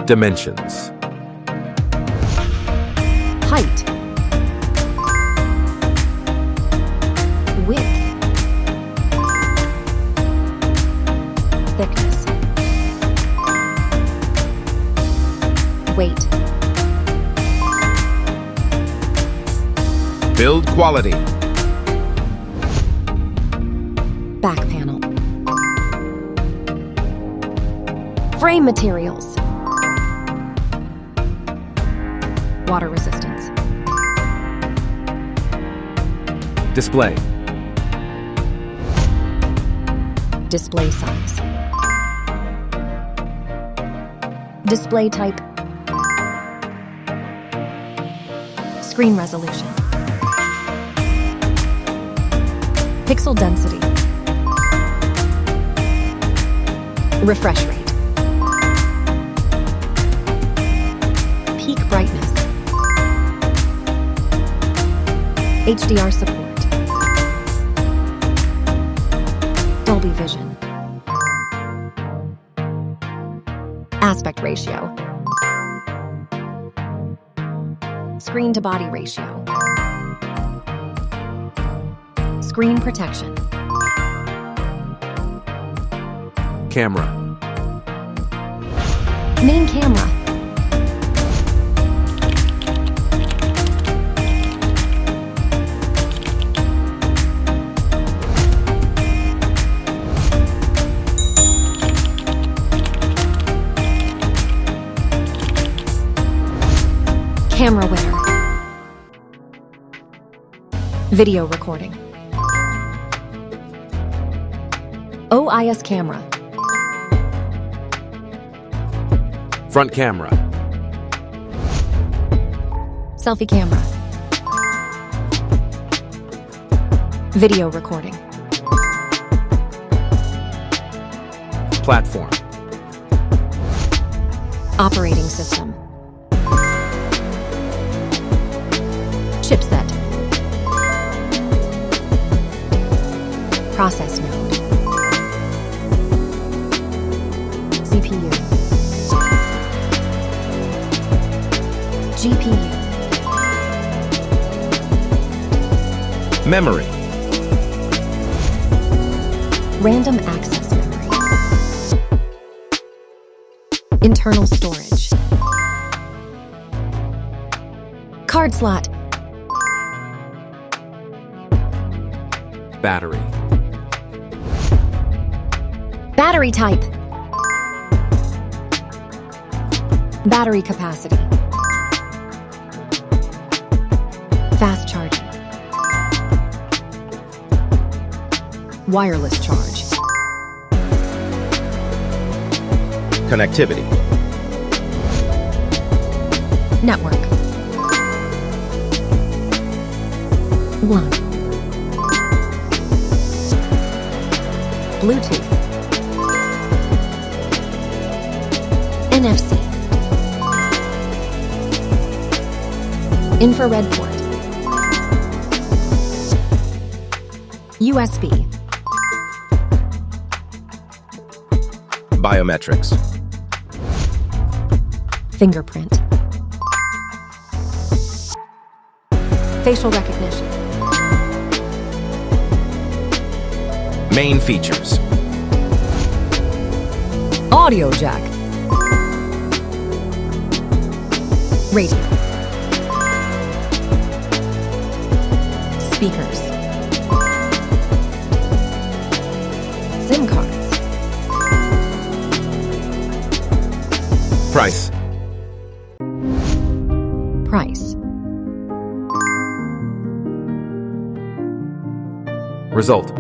Dimensions. Height. Width. Thickness. Weight. Build quality. Back panel. Frame materials. Water resistance. Display. Display size. Display type. Screen resolution. Pixel density. Refresh rate. Peak brightness. HDR support. Dolby Vision. Aspect ratio. Screen to body ratio. Screen protection. Camera. Main camera. Camera winner. Video recording. OIS camera. Front camera. Selfie camera. Video recording. Platform. Operating system. Chipset. Process node. CPU. GPU. Memory. Random access memory. Internal storage. Card slot. Battery. Battery type. Battery capacity. Fast charging. Wireless charge. Connectivity. Network. LAN. Bluetooth. NFC. Infrared port. USB. Biometrics. Fingerprint. Facial recognition. Main features. Audio jack. Radio. Speakers. SIM cards. Price. Price. Result.